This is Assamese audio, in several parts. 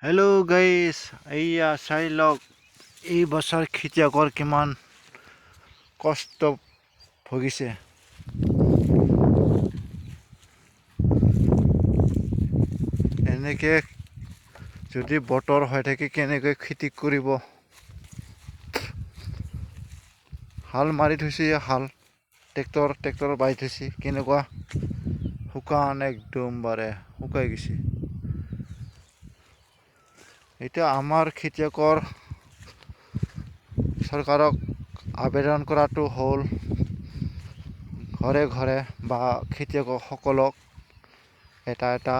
হেল্ল' গাইছ, এইয়া চাই লওক এই বছৰ খেতিয়কৰ কিমান কষ্ট ভুগিছে। এনেকৈ যদি বতৰ হৈ থাকে কেনেকৈ খেতি কৰিব। হাল মাৰি থৈছে, হাল ট্ৰেক্টৰ বাই থৈছে, কেনেকুৱা শুকান একদম শুকাই গৈছে। এতিয়া আমাৰ খেতিয়কৰ চৰকাৰক আবেদন কৰাটো হ'ল ঘৰে ঘৰে বা খেতিয়কসকলক এটা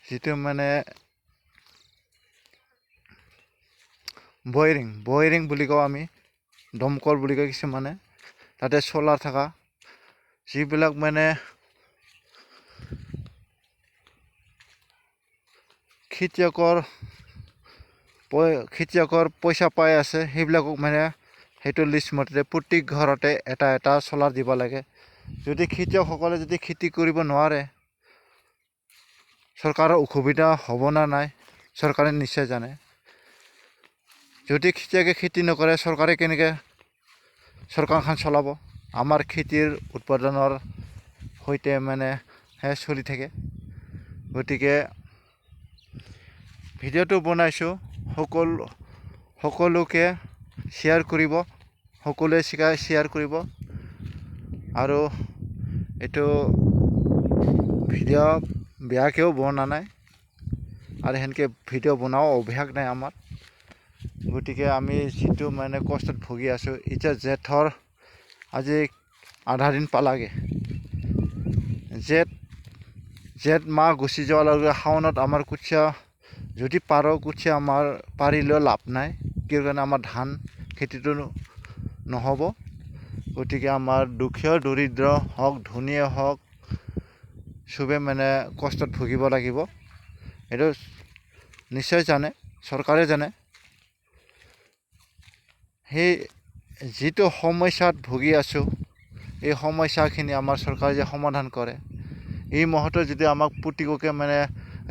যিটো মানে বয়ৰিং বুলি কওঁ আমি, দমকল বুলি কয় কিছুমানে, তাতে চ'লাৰ থকা যিবিলাক মানে খেতিয়কৰ পইচা পাই আছে, সেইবিলাকক মানে সেইটো লিষ্ট মতে প্ৰত্যেক ঘৰতে এটা চ'লাৰ দিব লাগে। যদি খেতিয়কসকলে যদি খেতি কৰিব নোৱাৰে, চৰকাৰৰ অসুবিধা হ'ব না নাই চৰকাৰে নিশ্চয় জানে। যদি খেতিয়কে খেতি নকৰে, চৰকাৰে কেনেকৈ চৰকাৰখন চলাব? আমাৰ খেতিৰ উৎপাদনৰ সৈতে চলি থাকে। গতিকে ভিডিঅ'টো বনাইছোঁ, সকলোকে শ্বেয়াৰ কৰিব, সকলোৱে শ্বেয়াৰ কৰিব। আৰু এইটো ভিডিঅ' বেয়াকৈও বনোৱা নাই, আৰু সেনেকৈ ভিডিঅ' বনোৱা অভ্যাস নাই আমাৰ। গতিকে আমি যিটো কষ্টত ভুগি আছোঁ, এতিয়া জেঠৰ আজি আধা দিন পালাগে। জেঠ মাহ গুচি যোৱাৰ লগে লগে শাওনত আমাৰ কঠীয়া যদি কঠীয়া আমাৰ পাৰিলেও লাভ নাই, কিয় কাৰণে আমাৰ ধান খেতিটো নহ'ব। গতিকে আমাৰ দুখীয়া দৰিদ্ৰ হওক ধনীয়ে হওক চবে কষ্টত ভুগিব লাগিব। এইটো নিশ্চয় জানে, চৰকাৰে জানে। সেই যিটো সমস্যাত ভুগি আছোঁ, এই সমস্যাখিনি আমাৰ চৰকাৰে যে সমাধান কৰে, এই মুহূৰ্তত যদি আমাক প্ৰত্যেককে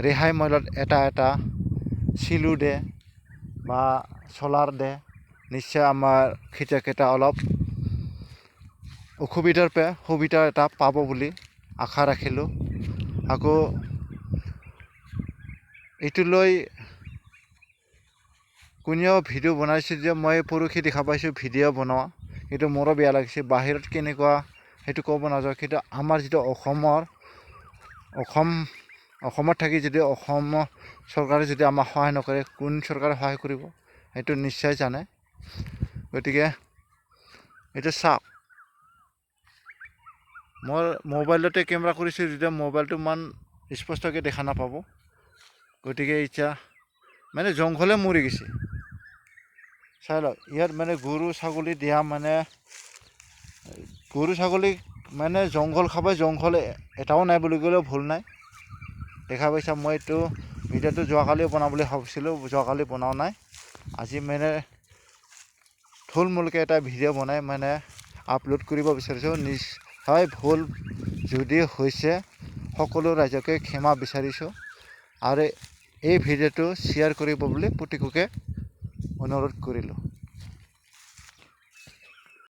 ৰেহাই মূল্যত এটা চিলো দে বা চ'লাৰ দে, নিশ্চয় আমাৰ খেতিয়ককেইটা অলপ অসুবিধাৰ পৰা সুবিধা এটা পাব বুলি আশা ৰাখিলোঁ। আকৌ এইটো লৈ কোনেও ভিডিঅ' বনাইছে যে মই পৰহি দেখা পাইছোঁ ভিডিঅ' বনোৱা, কিন্তু মোৰো বেয়া লাগিছে। বাহিৰত কেনেকুৱা সেইটো ক'ব নাযাওঁ, কিন্তু আমাৰ যিটো অসমত থাকি যদি অসম চৰকাৰে যদি আমাক সহায় নকৰে, কোন চৰকাৰে সহায় কৰিব সেইটো নিশ্চয় জানে। গতিকে এইটো চাওক, মই মোবাইলতে কেমেৰা কৰিছোঁ যেতিয়া মোবাইলটো ইমান স্পষ্টকৈ দেখা নাপাব। গতিকে এতিয়া জংঘলে মৰি গৈছে। চাই লওক, ইয়াত গৰু ছাগলী দিয়া গৰু ছাগলী জংঘল খাব, জংঘল এটাও নাই বুলি ক'লেও ভুল নাই। দেখা পাইছা, মই এইটো ভিডিঅ'টো যোৱাকালি বনাওঁ বুলি ভাবিছিলোঁ, যোৱাকালি বনোৱা নাই। আজি থুলমূলকৈ এটা ভিডিঅ' বনাই আপলোড কৰিব বিচাৰিছোঁ। নিশ্চয় ভুল যদি হৈছে, সকলো ৰাইজকে ক্ষমা বিচাৰিছোঁ, আৰু এই ভিডিঅ'টো শ্বেয়াৰ কৰিব বুলি প্ৰত্যেককে অনুৰোধ কৰিলোঁ।